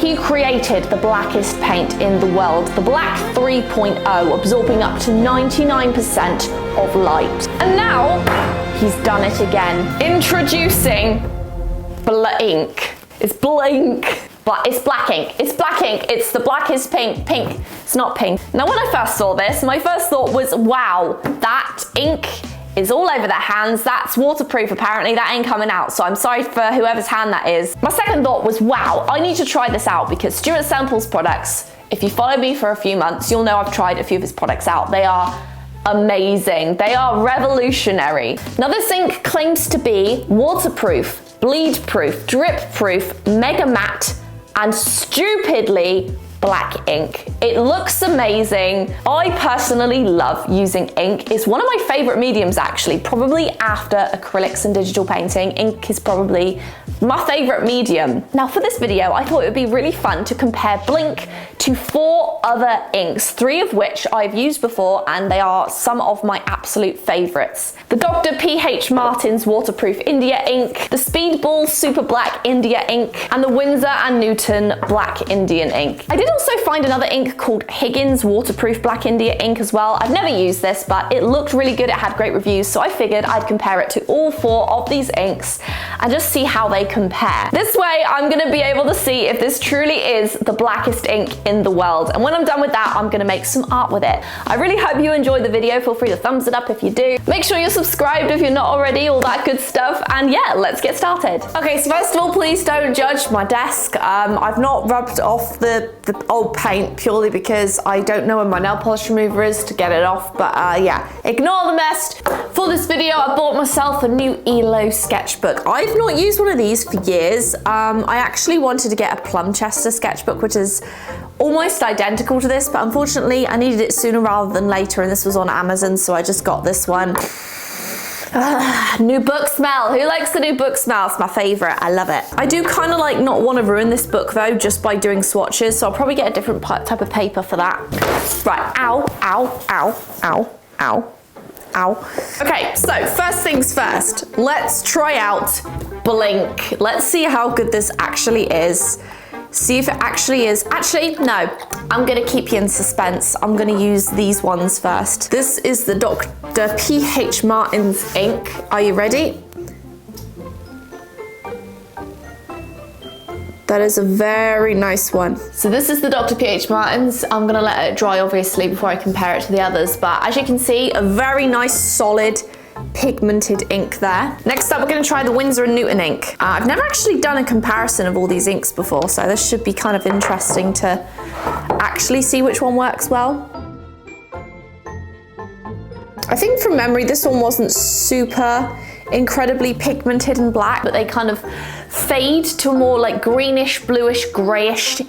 He created the blackest paint in the world, the Black 3.0, absorbing up to 99% of light. And now, he's done it again. Introducing ink. It's blank. It's black ink. It's black ink. It's the blackest pink. It's not pink. Now, when I first saw this, my first thought was, wow, that ink is all over their hands. That's waterproof, apparently. That ain't coming out. So I'm sorry for whoever's hand that is. My second thought was, wow, I need to try this out because Stuart Semple's products, if you follow me for a few months, you'll know I've tried a few of his products out. They are amazing. They are revolutionary. Now, this ink claims to be waterproof, bleed proof, drip proof, mega matte, and stupidly black ink. It looks amazing. I personally love using ink. It's one of my favorite mediums, actually, probably after acrylics and digital painting. Ink is probably my favorite medium. Now, for this video, I thought it would be really fun to compare Blink to 4 other inks, 3 of which I've used before, and they are some of my absolute favorites. The Dr. P.H. Martin's Waterproof India Ink, the Speedball Super Black India Ink, and the Winsor and Newton Black Indian Ink. I did also find another ink called Higgins Waterproof Black India Ink as well. I've never used this, but it looked really good. It had great reviews, so I figured I'd compare it to all 4 of these inks and just see how they compare. This way, I'm gonna be able to see if this truly is the blackest ink in the world. And when I'm done with that, I'm gonna make some art with it. I really hope you enjoyed the video. Feel free to thumbs it up if you do. Make sure you're subscribed if you're not already, all that good stuff. And yeah, let's get started. Okay, so first of all, please don't judge my desk. I've not rubbed off the old paint purely because I don't know where my nail polish remover is to get it off. But yeah, ignore the mess. For this video, I bought myself a new ELO sketchbook. I've not used one of these for years. I actually wanted to get a Plumchester sketchbook, which is almost identical to this, but unfortunately I needed it sooner rather than later, and this was on Amazon, so I just got this one. New book smell. Who likes the new book smell? It's my favorite. I love it. I do kind of like not want to ruin this book though, just by doing swatches, so I'll probably get a different type of paper for that. Right, ow, ow, ow, ow, ow, ow. Okay, so first things first, let's try out Blink. Let's see how good this actually is. See if it actually is. Actually, no, I'm gonna keep you in suspense. I'm gonna use these ones first. This is the Dr. P.H. Martin's ink. Are you ready? That is a very nice one. So this is the Dr. P.H. Martin's. I'm gonna let it dry, obviously, before I compare it to the others. But as you can see, a very nice, solid, pigmented ink there. Next up, we're going to try the Winsor and Newton Ink. I've never actually done a comparison of all these inks before, so this should be kind of interesting to actually see which one works well. I think from memory, this one wasn't super incredibly pigmented and black, but they kind of fade to a more like greenish, bluish, grayish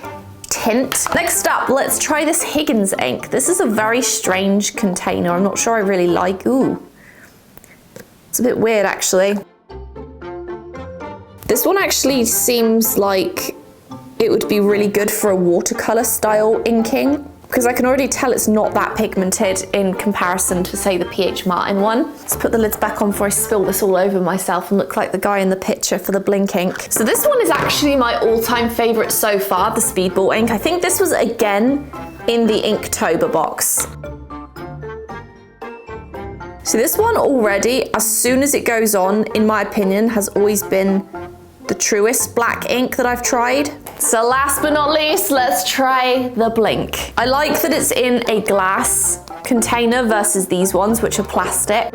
tint. Next up, let's try this Higgins ink. This is a very strange container. I'm not sure I really like. Ooh. It's a bit weird, actually. This one actually seems like it would be really good for a watercolor style inking, because I can already tell it's not that pigmented in comparison to, say, the P.H. Martin one. Let's put the lids back on before I spill this all over myself and look like the guy in the picture for the Blink ink. So this one is actually my all-time favorite so far, the Speedball ink. I think this was, again, in the Inktober box. So this one already, as soon as it goes on, in my opinion, has always been the truest black ink that I've tried. So last but not least, let's try the Blink. I like that it's in a glass container versus these ones, which are plastic.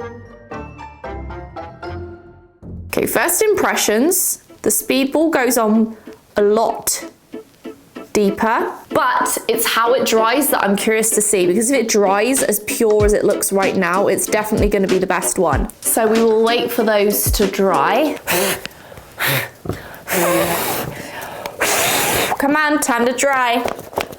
Okay, first impressions. The Speedball goes on a lot deeper, but it's how it dries that I'm curious to see, because if it dries as pure as it looks right now, it's definitely going to be the best one. So we will wait for those to dry. Come on, time to dry.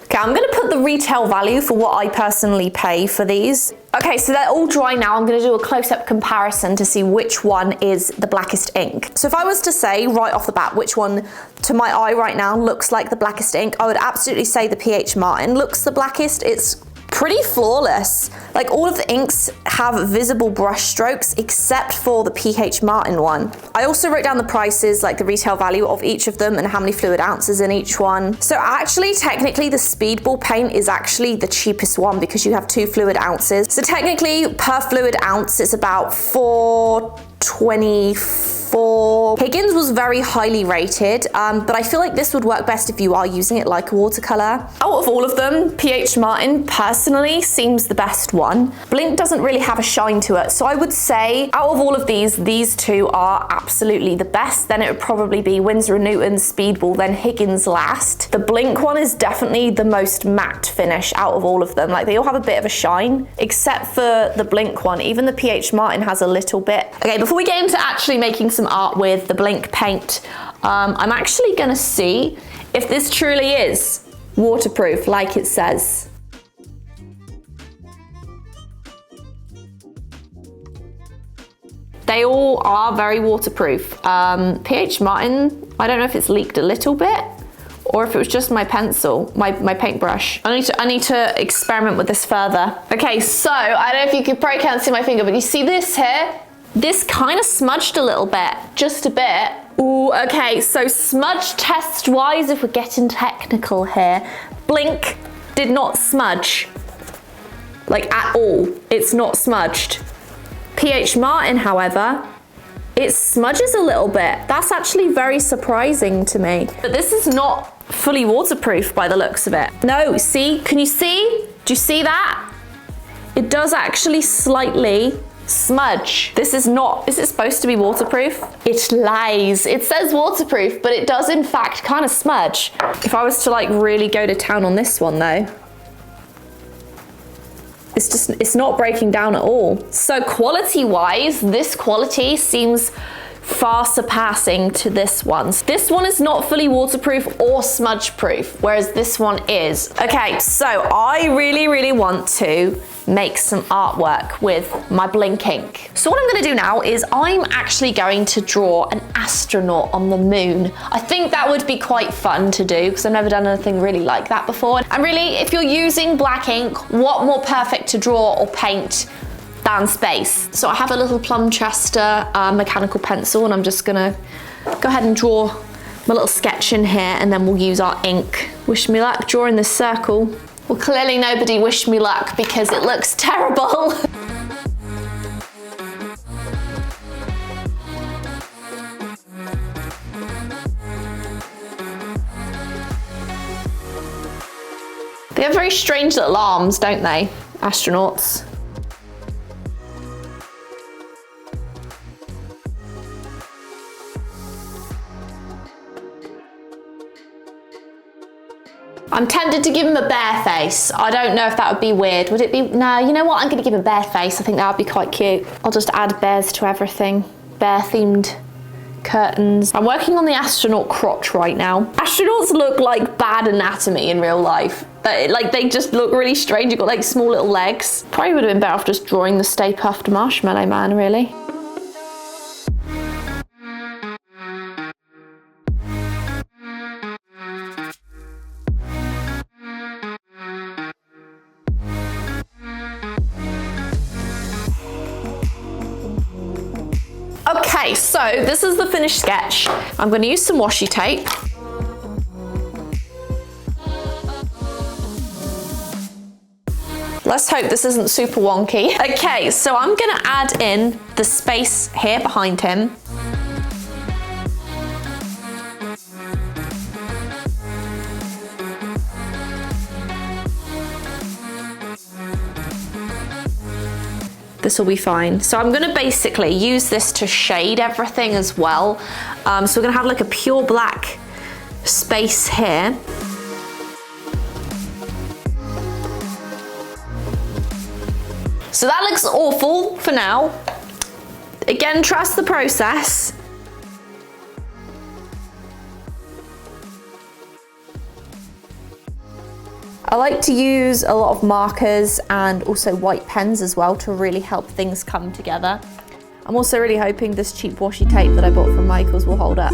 Okay, I'm gonna put the retail value for what I personally pay for these. Okay, so they're all dry now. I'm gonna do a close-up comparison to see which one is the blackest ink. So if I was to say right off the bat which one to my eye right now looks like the blackest ink, I would absolutely say the P.H. Martin looks the blackest. It's pretty flawless. Like all of the inks have visible brush strokes except for the PH Martin one. I also wrote down the prices, like the retail value of each of them and how many fluid ounces in each one. So actually, technically the Speedball paint is actually the cheapest one because you have 2 fluid ounces. So technically per fluid ounce, it's about $4.24. Higgins was very highly rated, but I feel like this would work best if you are using it like a watercolor. Out of all of them, PH Martin personally seems the best one. Blink doesn't really have a shine to it, so I would say out of all of these two are absolutely the best. Then it would probably be Winsor and Newton, Speedball, then Higgins last. The Blink one is definitely the most matte finish out of all of them. Like they all have a bit of a shine, except for the Blink one. Even the PH Martin has a little bit. Okay, before we get into actually making some art with the Blink paint, I'm actually gonna see if this truly is waterproof like it says. They all are very waterproof. PH Martin, I don't know if it's leaked a little bit or if it was just my pencil, my paintbrush. I need to experiment with this further. Okay, so I don't know if you could probably can't see my finger, but you see this here? This kind of smudged a little bit, just a bit. Ooh, okay, so smudge test wise, if we're getting technical here, Blink did not smudge, like at all. It's not smudged. PH Martin, however, it smudges a little bit. That's actually very surprising to me. But this is not fully waterproof by the looks of it. No, see, can you see? Do you see that? It does actually slightly smudge. This is not, is it supposed to be waterproof? It lies. It says waterproof, but it does in fact kind of smudge. If I was to like really go to town on this one though, it's not breaking down at all. So quality wise, this quality seems far surpassing to this one. This one is not fully waterproof or smudge proof, whereas this one is. Okay, so I really want to make some artwork with my Blink ink. So what I'm gonna do now is I'm actually going to draw an astronaut on the moon. I think that would be quite fun to do because I've never done anything really like that before. And really, if you're using black ink, what more perfect to draw or paint than space? So I have a little Plum Chester mechanical pencil and I'm just gonna go ahead and draw my little sketch in here and then we'll use our ink. Wish me luck drawing this circle. Well, clearly nobody wished me luck because it looks terrible. They have very strange little arms, don't they, astronauts? I'm tempted to give him a bear face. I don't know if that would be weird. Would it be? No, you know what? I'm gonna give him a bear face. I think that would be quite cute. I'll just add bears to everything. Bear themed curtains. I'm working on the astronaut crotch right now. Astronauts look like bad anatomy in real life. Like they just look really strange. You've got like small little legs. Probably would have been better off just drawing the Stay Puft Marshmallow Man, really. Okay, so this is the finished sketch. I'm going to use some washi tape. Let's hope this isn't super wonky. Okay, so I'm going to add in the space here behind him. This will be fine. So I'm gonna basically use this to shade everything as well. So we're gonna have like a pure black space here. So that looks awful for now. Again, trust the process. I like to use a lot of markers and also white pens as well to really help things come together. I'm also really hoping this cheap washi tape that I bought from Michael's will hold up.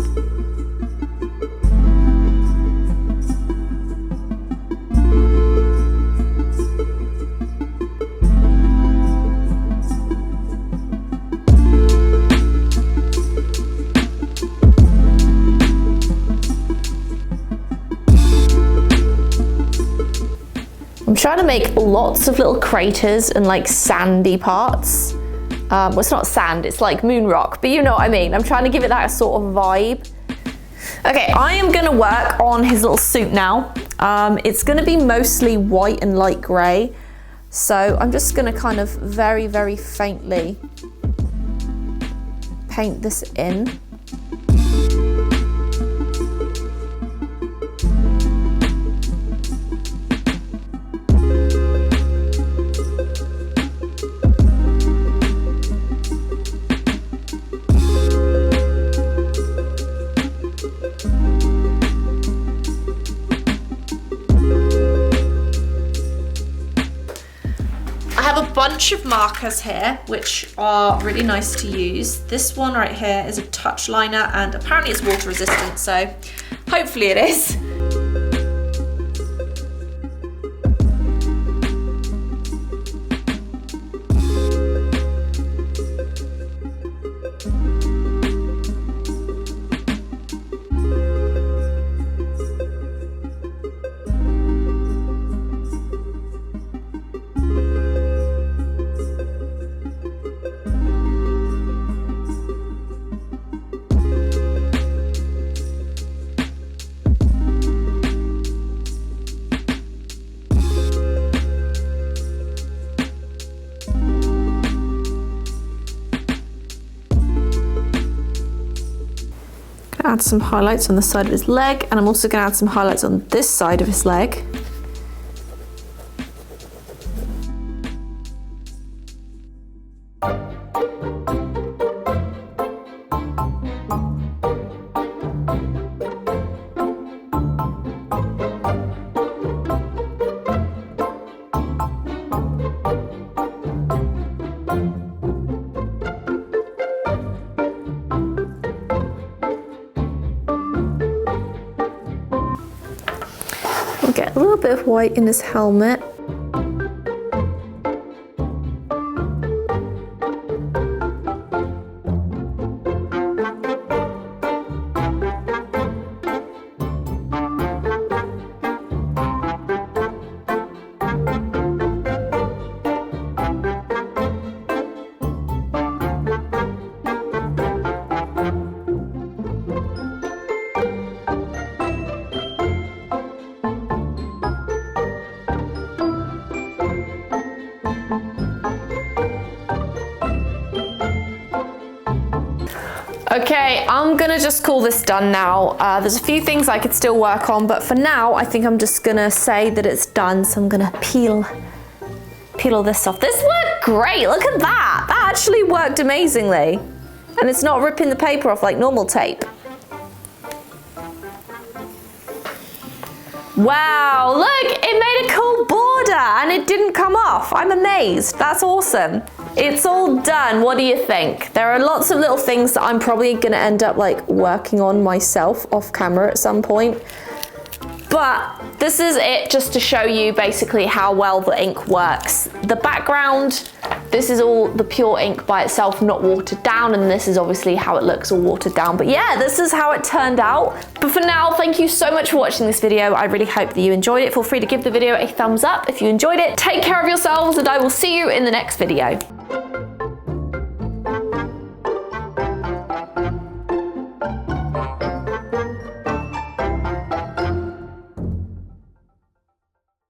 I'm trying to make lots of little craters and like sandy parts. Well, it's not sand, it's like moon rock, but you know what I mean. I'm trying to give it that sort of vibe. Okay, I am gonna work on his little suit now. It's gonna be mostly white and light gray. So I'm just gonna kind of very, very faintly paint this in. Bunch of markers here which are really nice to use. This one right here is a touch liner and apparently it's water resistant, so hopefully it is. Add some highlights on the side of his leg, and I'm also going to add some highlights on this side of his leg. Get a little bit of white in his helmet. Okay, I'm gonna just call this done now. There's a few things I could still work on, but for now, I think I'm just gonna say that it's done. So I'm gonna peel all this off. This worked great, look at that. That actually worked amazingly. And it's not ripping the paper off like normal tape. Wow, look, it made a cool border and it didn't come off. I'm amazed, that's awesome. It's all done, what do you think? There are lots of little things that I'm probably gonna end up like working on myself off camera at some point. But this is it just to show you basically how well the ink works. The background, this is all the pure ink by itself, not watered down, and this is obviously how it looks all watered down. But yeah, this is how it turned out. But for now, thank you so much for watching this video. I really hope that you enjoyed it. Feel free to give the video a thumbs up if you enjoyed it. Take care of yourselves, and I will see you in the next video.